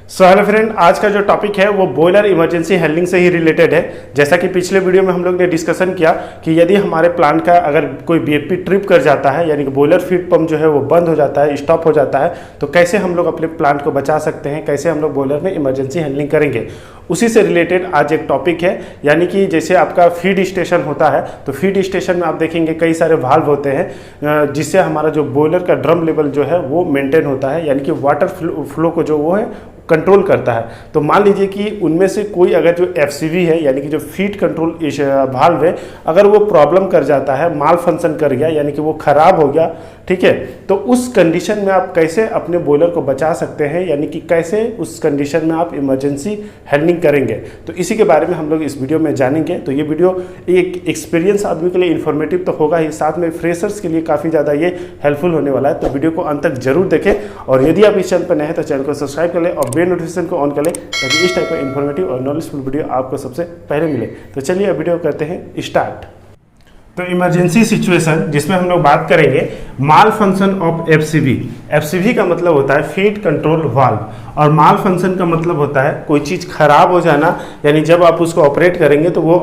Hello friend, आज का जो टॉपिक है वो बॉयलर इमरजेंसी हैंडलिंग से ही रिलेटेड है। जैसा कि पिछले वीडियो में हम लोग ने डिस्कशन किया कि यदि हमारे प्लांट का अगर कोई बीएफपी ट्रिप कर जाता है, यानी कि बॉयलर फीड पंप जो है वो बंद हो जाता है, स्टॉप हो जाता है, तो कैसे हम लोग अपने प्लांट को बचा सकते हैं, कैसे हम लोग बॉयलर में इमरजेंसी हैंडलिंग करेंगे, उसी से रिलेटेड आज एक टॉपिक है। यानी कि जैसे आपका फीड स्टेशन होता है तो फीड स्टेशन में आप देखेंगे कई सारे वाल्व होते हैं जिससे हमारा जो बॉयलर का ड्रम लेवल जो है वो मेंटेन होता है, यानी कि वाटर फ्लो को जो वो है कंट्रोल करता है। तो मान लीजिए कि उनमें से कोई अगर जो एफसीवी है, यानी कि जो फीड कंट्रोल वाल्व है, अगर वो प्रॉब्लम कर जाता है, माल फंक्शन कर गया, यानी कि वो खराब हो गया, ठीक है, तो उस कंडीशन में आप कैसे अपने बॉयलर को बचा सकते हैं, यानी कि कैसे उस कंडीशन में आप इमरजेंसी हैंडलिंग करेंगे, तो इसी के बारे में हम लोग इस वीडियो में जानेंगे। तो ये वीडियो एक एक्सपीरियंस आदमी के लिए इन्फॉर्मेटिव तो होगा ही, साथ में फ्रेशर्स के लिए काफ़ी ज़्यादा ये हेल्पफुल होने वाला है। तो वीडियो को अंत तक जरूर देखें, और यदि आप इस चैनल पर नए हैं तो चैनल को सब्सक्राइब कर लें और बेल नोटिफिकेशन को ऑन कर लें, ताकि इस टाइप का इन्फॉर्मेटिव और नॉलेजफुल वीडियो आपको सबसे पहले मिले। तो चलिए वीडियो करते हैं स्टार्ट। तो इमरजेंसी सिचुएशन जिसमें हम लोग बात करेंगे माल फंक्शन ऑफ एफसीवी। एफसीवी का मतलब होता है फीड कंट्रोल वाल्व, और माल फंक्शन का मतलब होता है कोई चीज़ खराब हो जाना, यानी जब आप उसको ऑपरेट करेंगे तो वो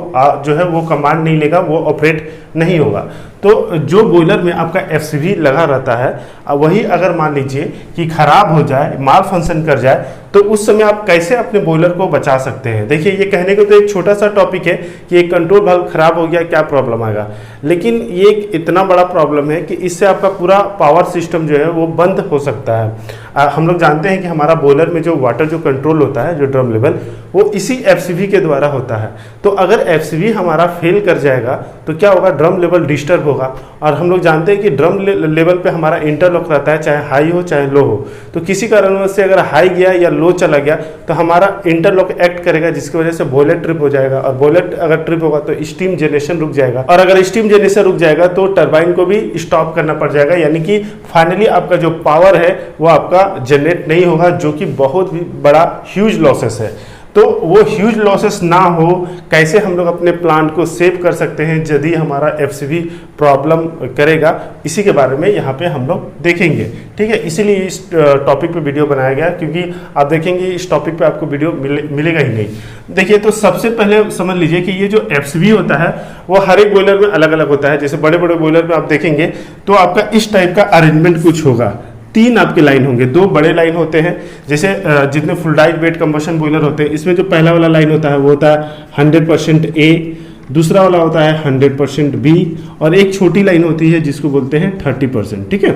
जो है वो कमांड नहीं लेगा, वो ऑपरेट नहीं होगा। तो जो बॉयलर में आपका एफसीवी लगा रहता है वही अगर मान लीजिए कि खराब हो जाए, माल फंक्शन कर जाए, तो उस समय आप कैसे अपने बॉयलर को बचा सकते हैं। देखिए, ये कहने को तो एक छोटा सा टॉपिक है कि एक कंट्रोल वाल्व खराब हो गया क्या प्रॉब्लम आएगा, लेकिन ये एक इतना बड़ा प्रॉब्लम है कि इससे आपका पूरा पावर सिस्टम जो है वो बंद हो सकता है। हम लोग जानते हैं कि हमारा बॉयलर में जो वाटर जो कंट्रोल होता है, जो ड्रम लेवल, वो इसी एफसीवी के द्वारा होता है। तो अगर एफसीवी हमारा फेल कर जाएगा तो क्या होगा, ड्रम लेवल डिस्टर्ब होगा। और हम लोग जानते हैं कि ड्रम लेवल पे हमारा इंटरलॉक रहता है, चाहे हाई हो चाहे लो हो। तो किसी कारणवश से अगर हाई गया या लो चला गया तो हमारा इंटरलॉक एक्ट करेगा, जिसकी वजह से बॉयलर ट्रिप हो जाएगा, और बॉयलर अगर ट्रिप होगा तो स्टीम जनरेशन रुक जाएगा, और अगर स्टीम जनरेशन रुक जाएगा तो टरबाइन को भी स्टॉप करना पड़ जाएगा, यानी कि फाइनली आपका जो पावर है वो आपका जनरेट नहीं होगा, जो कि बहुत भी बड़ा ह्यूज लॉसेस है। तो वो ह्यूज लॉसेस ना हो, कैसे हम लोग अपने प्लांट को सेव कर सकते हैं यदि हमारा एफसीवी प्रॉब्लम करेगा, इसी के बारे में यहाँ पे हम लोग देखेंगे। ठीक है, इसीलिए इस टॉपिक पे वीडियो बनाया गया, क्योंकि आप देखेंगे इस टॉपिक पे आपको वीडियो मिलेगा ही नहीं। देखिए, तो सबसे पहले समझ लीजिए कि ये जो एफसीवी होता है वो हर एक बॉयलर में अलग अलग होता है। जैसे बड़े बड़े बॉयलर में आप देखेंगे तो आपका इस टाइप का अरेंजमेंट कुछ होगा, तीन आपके लाइन होंगे, दो बड़े लाइन होते हैं। जैसे जितने fluidised bed combustion boiler होते हैं, इसमें जो पहला वाला लाइन होता है वो होता है 100% ए, दूसरा वाला होता है 100% बी, और एक छोटी लाइन होती है जिसको बोलते हैं 30%। ठीक है,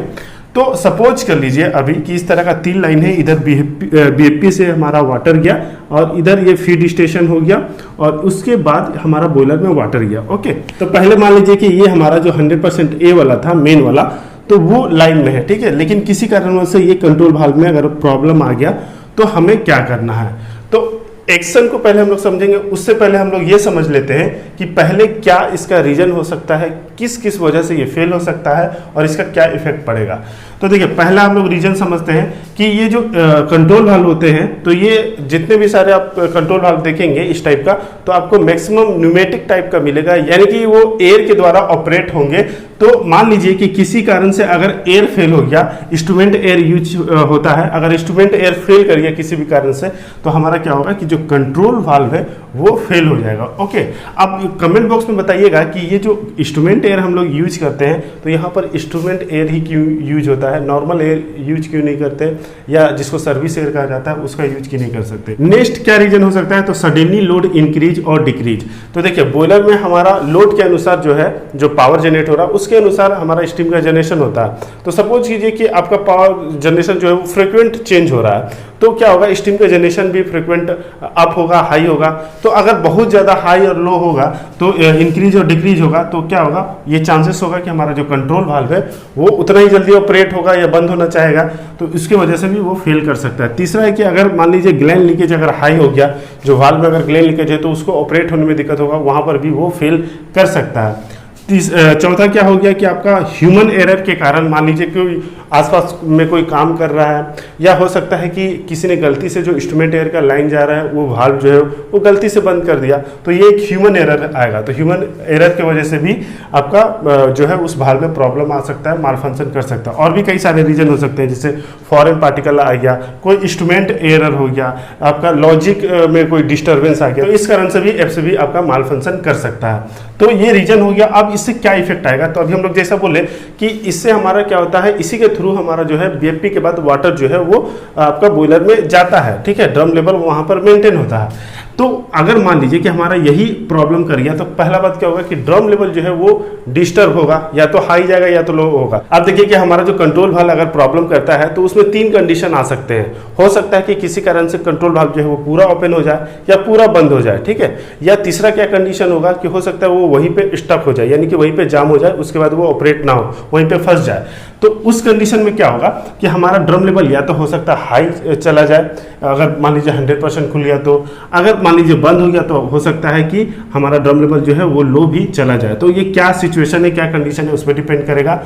तो सपोज कर लीजिए अभी कि इस तरह का तीन लाइन है, इधर बीएफपी से हमारा वाटर गया, और इधर ये फीड स्टेशन हो गया, और उसके बाद हमारा बॉयलर में वाटर गया। ओके, तो पहले मान लीजिए कि ये हमारा जो 100% ए वाला था, मेन वाला, तो वो लाइन में है। ठीक है, लेकिन किसी कारणवश से ये कंट्रोल वाल्व में अगर प्रॉब्लम आ गया तो हमें क्या करना है। तो एक्शन को पहले हम लोग समझेंगे, उससे पहले हम लोग ये समझ लेते हैं कि पहले क्या इसका रीजन हो सकता है, किस किस वजह से ये फेल हो सकता है, और इसका क्या इफेक्ट पड़ेगा। तो देखिए, पहला हम लोग रीजन समझते हैं कि ये जो कंट्रोल वाल्व होते हैं, तो ये जितने भी सारे आप कंट्रोल वाल्व देखेंगे इस टाइप का, तो आपको मैक्सिमम न्यूमेटिक टाइप का मिलेगा, यानी कि वो एयर के द्वारा ऑपरेट होंगे। तो मान लीजिए कि किसी कारण से अगर एयर फेल हो गया, इंस्ट्रूमेंट एयर यूज होता है, अगर इंस्ट्रूमेंट एयर फेल कर गया किसी भी कारण से, तो हमारा क्या होगा कि जो कंट्रोल वाल्व है वो फेल हो जाएगा। ओके, आप कमेंट बॉक्स में बताइएगा कि ये जो इंस्ट्रूमेंट एयर हम लोग यूज करते हैं, तो यहाँ पर इंस्ट्रूमेंट एयर ही क्यों यूज होता है, नॉर्मल एयर यूज क्यों नहीं करते, या जिसको सर्विस एयर कहा जाता है उसका यूज क्यों नहीं कर सकते। नेक्स्ट क्या रीजन हो सकता है, तो सडनली लोड इंक्रीज और डिक्रीज। तो देखिए, बॉयलर में हमारा लोड के अनुसार जो है, जो पावर जनरेट हो रहा है उसके अनुसार हमारा स्टीम का जनरेशन होता है। तो सपोज कीजिए कि आपका पावर जनरेशन जो है वो फ्रिक्वेंट चेंज हो रहा है, तो क्या होगा, स्टीम का जनरेशन भी फ्रिक्वेंट अप होगा, हाई होगा। तो अगर बहुत ज़्यादा हाई और लो होगा तो इंक्रीज और डिक्रीज होगा, तो क्या होगा, ये चांसेस होगा कि हमारा जो कंट्रोल वाल्व है वो उतना ही जल्दी ऑपरेट होगा या बंद होना चाहेगा, तो इसकी वजह से भी वो फेल कर सकता है। तीसरा है कि अगर मान लीजिए ग्लैंड लीकेज अगर हाई हो गया, जो वाल्व में अगर ग्लैंड लीकेज है तो उसको ऑपरेट होने में दिक्कत होगा, वहाँ पर भी वो फेल कर सकता है। चौथा क्या हो गया कि आपका ह्यूमन एरर के कारण मान लीजिए कोई आसपास में कोई काम कर रहा है, या हो सकता है कि किसी ने गलती से जो इंस्ट्रूमेंट एयर का लाइन जा रहा है वो वाल्व जो है वो गलती से बंद कर दिया, तो ये एक ह्यूमन एरर आएगा। तो ह्यूमन एरर की वजह से भी आपका जो है उस वाल्व में प्रॉब्लम आ सकता है, माल फंक्शन कर सकता है। और भी कई सारे रीजन हो सकते हैं, जैसे फॉरेन पार्टिकल आ गया, कोई इंस्ट्रूमेंट एरर हो गया, आपका लॉजिक में कोई डिस्टर्बेंस आ गया, तो इस कारण से भी एफसीबी आपका माल फंक्शन कर सकता है। तो ये रीजन हो गया। अब इससे क्या इफेक्ट आएगा, तो अभी हम लोग जैसा बोले कि इससे हमारा क्या होता है, इसी के थ्रू हमारा जो है बीएफपी के बाद वाटर जो है वो आपका बॉयलर में जाता है, ठीक है, ड्रम लेवल वहां पर मेंटेन होता है। तो अगर मान लीजिए कि हमारा यही प्रॉब्लम कर गया, तो पहला बात क्या होगा कि ड्रम लेवल जो है वो डिस्टर्ब होगा, या तो हाई जाएगा या तो लो होगा। अब देखिए कि हमारा जो कंट्रोल वाल्व अगर प्रॉब्लम करता है तो उसमें 3 कंडीशन आ सकते हैं। हो सकता है कि किसी कारण से कंट्रोल वाल्व जो है वो पूरा ओपन हो जाए या पूरा बंद हो जाए, ठीक है। या तीसरा क्या कंडीशन होगा कि हो सकता है वो वहीं पे स्टक हो जाए, यानी कि वहीं पे जाम हो जाए, उसके बाद वो ऑपरेट ना हो, वहीं पे फंस जाए। तो उस कंडीशन में क्या होगा कि हमारा ड्रम लेवल या तो हो सकता है हाई चला जाए, अगर मान लीजिए 100% खुल गया, तो अगर मान लीजिए बंद हो गया तो हो सकता है कि हमारा ड्रम लेवल जो है वो लो भी चला जाए। तो ये क्या सिचुएशन है, क्या कंडीशन है, उस पर डिपेंड करेगा।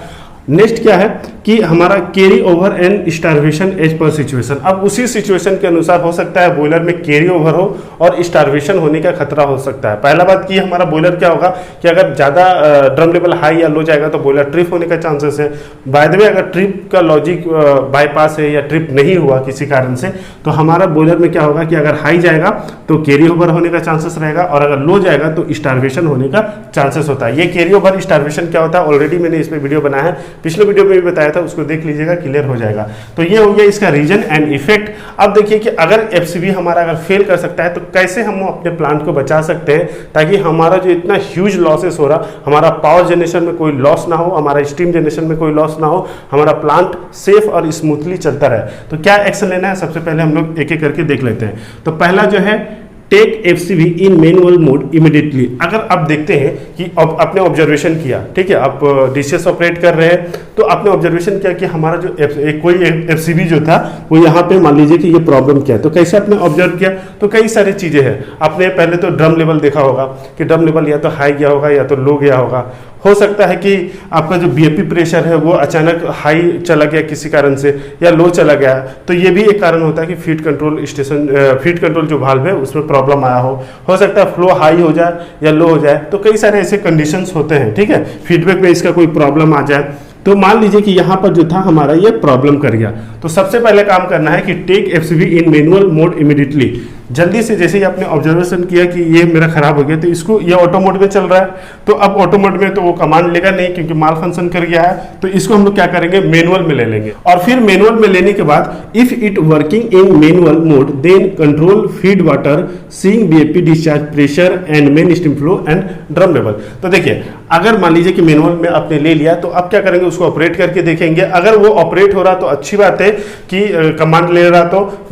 नेक्स्ट क्या है कि हमारा carry over and starvation as per situation. अब उसी सिचुएशन के अनुसार हो सकता है बॉयलर में कैरी ओवर हो और स्टारवेशन होने का खतरा हो सकता है। पहला बात कि हमारा बॉयलर क्या होगा कि अगर ज़्यादा ड्रम लेवल हाई या लो जाएगा तो बॉयलर ट्रिप होने का चांसेस है। बाय द वे अगर ट्रिप का लॉजिक बाईपास है या ट्रिप नहीं हुआ किसी कारण से, तो हमारा बॉयलर में क्या होगा कि अगर हाई जाएगा तो कैरी ओवर होने का चांसेस रहेगा, और अगर लो जाएगा तो स्टारवेशन होने का चांसेस होता है। ये कैरी ओवर स्टारवेशन क्या होता है ऑलरेडी मैंने इस पर वीडियो बनाया है, पिछले वीडियो में भी बताया था, उसको देख लीजिएगा, क्लियर हो जाएगा। तो ये हो गया इसका रीजन एंड इफेक्ट। अब देखिए कि अगर एफसीबी हमारा अगर फेल कर सकता है तो कैसे हम अपने प्लांट को बचा सकते हैं, ताकि हमारा जो इतना ह्यूज लॉसेस हो रहा, हमारा पावर जनरेशन में कोई लॉस ना हो, हमारा स्टीम जनरेशन में कोई लॉस ना हो, हमारा प्लांट सेफ और स्मूथली चलता रहे। तो क्या एक्शन लेना है, सबसे पहले हम लोग एक एक करके देख लेते हैं। तो पहला जो है take FCB in manual mode immediately. अगर आप देखते हैं कि आपने ऑब्जर्वेशन किया, ठीक है, आप डीसीएस ऑपरेट कर रहे हैं, तो आपने ऑब्जर्वेशन किया कि हमारा जो कोई एफसीबी जो था वो यहाँ पे मान लीजिए कि ये प्रॉब्लम क्या है। तो कैसे आपने ऑब्जर्व किया, तो कई सारी चीजें हैं। आपने पहले तो ड्रम लेवल देखा होगा कि ड्रम लेवल या तो हाई गया होगा या तो लो गया होगा। हो सकता है कि आपका जो बीएपी प्रेशर है वो अचानक हाई चला गया किसी कारण से, या लो चला गया, तो ये भी एक कारण होता है कि फीड कंट्रोल जो वाल्व है उसमें प्रॉब्लम आया हो सकता है फ्लो हाई हो जाए या लो हो जाए। तो कई सारे ऐसे कंडीशंस होते हैं, ठीक है, फीडबैक में इसका कोई प्रॉब्लम आ जाए। तो मान लीजिए कि यहाँ पर जो था हमारा ये प्रॉब्लम कर गया, तो सबसे पहले काम करना है कि take FCB in manual mode immediately. जल्दी से जैसे ही आपने ऑब्जर्वेशन किया कि ये मेरा खराब हो गया, तो इसको ये ऑटो मोड में चल रहा है, तो अब ऑटो मोड में तो वो कमांड लेगा नहीं क्योंकि माल फंक्शन कर गया है। तो इसको हम लोग क्या करेंगे, मैनुअल में ले लेंगे। और फिर मैनुअल में लेने के बाद if it working in manual mode then control feed water seeing BAP discharge pressure and main steam flow and drum level. तो देखिए अगर मान लीजिए कि मैनुअल में आपने ले लिया, तो अब क्या करेंगे, उसको ऑपरेट करके देखेंगे। अगर वो ऑपरेट हो रहा तो अच्छी बात है कि कमांड ले रहा,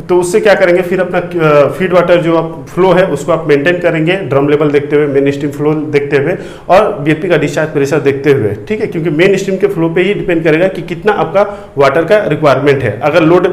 तो उससे क्या करेंगे, फिर अपना फीड वाटर जो आप फ्लो है उसको आप मेंटेन करेंगे, ड्रम लेवल देखते हुए, मेन स्ट्रीम फ्लो देखते हुए और बीएपी का डिस्चार्ज प्रेशर देखते हुए, ठीक है, क्योंकि मेन स्ट्रीम के फ्लो पे ही डिपेंड करेगा कि कितना आपका वाटर का रिक्वायरमेंट है। अगर लोड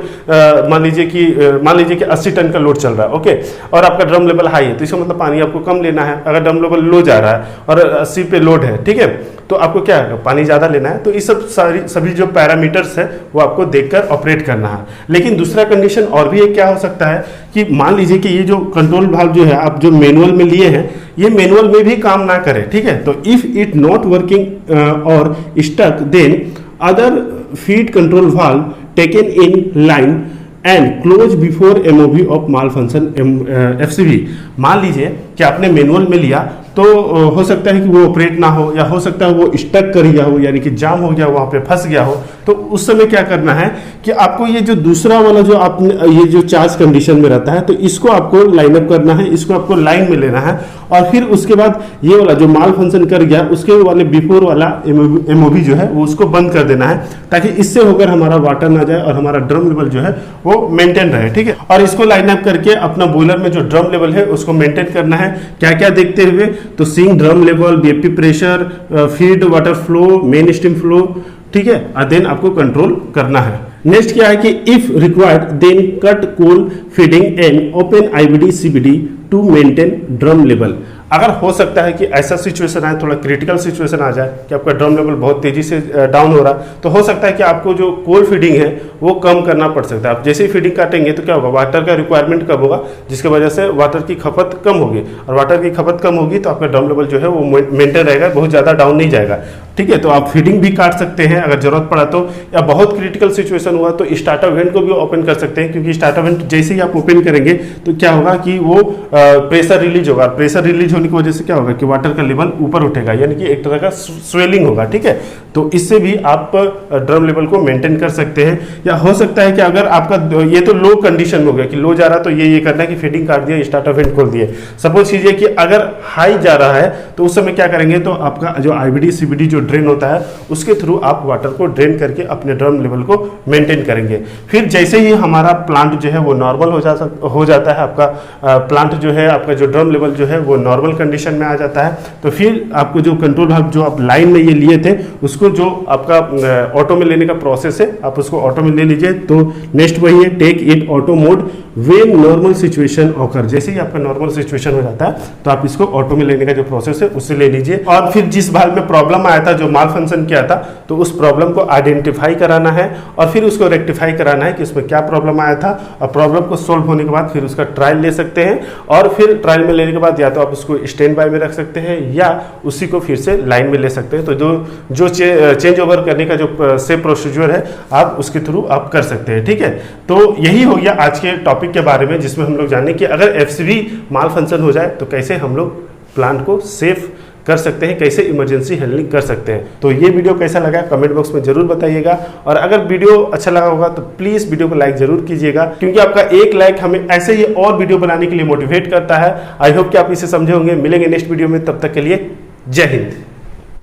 मान लीजिए कि 80 टन का लोड चल रहा है, ओके, और आपका ड्रम लेवल हाई है, तो इसका मतलब पानी आपको कम लेना है। अगर ड्रम लेवल लो जा रहा है और 80 पे लोड है, ठीक है, तो आपको क्या है, पानी ज़्यादा लेना है। तो ये सभी जो पैरामीटर्स है वो आपको देखकर ऑपरेट करना है। लेकिन दूसरा कंडीशन और भी एक क्या हो सकता है कि मान लीजिए कि ये जो कंट्रोल वाल्व जो है आप जो मैनुअल में लिए हैं, ये मैनुअल में भी काम ना करे, ठीक है। तो इफ इट नॉट वर्किंग और stuck then other feed control valve taken in line and close before MOV of malfunction FCB. मान लीजिए कि आपने मैनुअल में लिया, तो हो सकता है कि वो ऑपरेट ना हो, या हो सकता है वो स्टक कर गया हो, यानी कि जाम हो गया, वहाँ पे फंस गया हो। तो उस समय क्या करना है कि आपको ये जो दूसरा वाला जो आपने ये जो चार्ज कंडीशन में रहता है, तो इसको आपको लाइन अप करना है, इसको आपको लाइन में लेना है, और फिर उसके बाद ये वाला जो माल फंक्शन कर गया उसके वाले बिफोर वाला एमओवी जो है वो उसको बंद कर देना है, ताकि इससे होकर हमारा वाटर ना जाए और हमारा ड्रम लेवल जो है वो मेंटेन रहे, ठीक है। और इसको लाइन अप करके अपना बॉयलर में जो ड्रम लेवल है उसको मेंटेन करना है। क्या क्या देखते हुए, तो seeing drum level, BAP pressure, feed water flow, main stream flow, ठीक है, और देन आपको कंट्रोल करना है। नेक्स्ट क्या है कि if required then cut coal feeding and open IBD CBD to maintain drum level. अगर हो सकता है कि ऐसा सिचुएशन आए, थोड़ा क्रिटिकल सिचुएशन आ जाए कि आपका ड्रम लेवल बहुत तेजी से डाउन हो रहा, तो हो सकता है कि आपको जो कोल्ड फीडिंग है वो कम करना पड़ सकता है। आप जैसे ही फीडिंग काटेंगे तो क्या होगा, वाटर का रिक्वायरमेंट कम होगा, जिसकी वजह से वाटर की खपत कम होगी, और वाटर की खपत कम होगी तो आपका ड्रम लेवल जो है वो मेंटेन रहेगा, बहुत ज़्यादा डाउन नहीं जाएगा। ठीक है, तो आप फीडिंग भी काट सकते हैं अगर जरूरत पड़ा तो, या बहुत क्रिटिकल सिचुएशन हुआ तो स्टार्टर वेंट को भी ओपन कर सकते हैं, क्योंकि स्टार्टर वेंट जैसे ही आप ओपन करेंगे तो क्या होगा कि वो प्रेशर रिलीज होगा, प्रेशर रिलीज होने की वजह से क्या होगा कि वाटर का लेवल ऊपर उठेगा, यानी कि एक तरह का स्वेलिंग होगा। ठीक है, तो इससे भी आप ड्रम लेवल को मेंटेन कर सकते हैं। या हो सकता है कि अगर आपका ये तो लो कंडीशन में हो गया कि लो जा रहा तो ये करना है कि फीडिंग काट दिया, स्टार्टर वेंट खोल दिए। सपोज कीजिए कि अगर हाई जा रहा है तो उस समय क्या करेंगे, तो आपका जो आईबीडी सीबीडी जो ड्रेन होता है उसके थ्रू आप वाटर को ड्रेन करके अपने ड्रम लेवल को मेंटेन करेंगे। फिर जैसे ही हमारा प्लांट जो है वो नॉर्मल हो जाता है, आपका प्लांट जो है, आपका जो ड्रम लेवल जो है वो नॉर्मल कंडीशन में आ जाता है, तो फिर आपको जो कंट्रोल भाग जो आप लाइन में ये लिए थे उसको जो आपका ऑटो में लेने का प्रोसेस है, आप उसको ऑटो में ले लीजिए। तो नेक्स्ट वही है, take it auto mode when normal situation occur. जैसे ही आपका नॉर्मल सिचुएशन हो जाता है तो आप इसको ऑटो में लेने का जो प्रोसेस है उससे ले लीजिए। और फिर जिस भाग में प्रॉब्लम आया था, जो माल फंक्शन किया था, तो उस प्रॉब्लम को आइडेंटिफाई कराना है और फिर उसको रेक्टिफाई कराना है कि उसमें क्या प्रॉब्लम आया था, और प्रॉब्लम को सोल्व होने के बाद फिर उसका ट्रायल ले सकते हैं। और फिर ट्रायल में लेने के बाद या तो आप उसको स्टैंड बाय में रख सकते हैं या उसी को फिर से लाइन में ले सकते हैं। तो जो चेंज ओवर करने का जो सेम प्रोसीजर है आप उसके थ्रू आप कर सकते हैं। ठीक है, तो यही हो गया आज के टॉपिक के बारे में, जिसमें हम लोग जाने कि अगर एफसीवी माल फंक्शन हो जाए तो कैसे हम लोग प्लांट को सेफ कर सकते हैं, कैसे इमरजेंसी हैंडलिंग कर सकते हैं। तो ये वीडियो कैसा लगा कमेंट बॉक्स में जरूर बताइएगा, और अगर वीडियो अच्छा लगा होगा तो प्लीज वीडियो को लाइक जरूर कीजिएगा, क्योंकि आपका एक लाइक हमें ऐसे ही और वीडियो बनाने के लिए मोटिवेट करता है। आई होप कि आप इसे समझे होंगे। मिलेंगे नेक्स्ट वीडियो में, तब तक के लिए जय हिंद।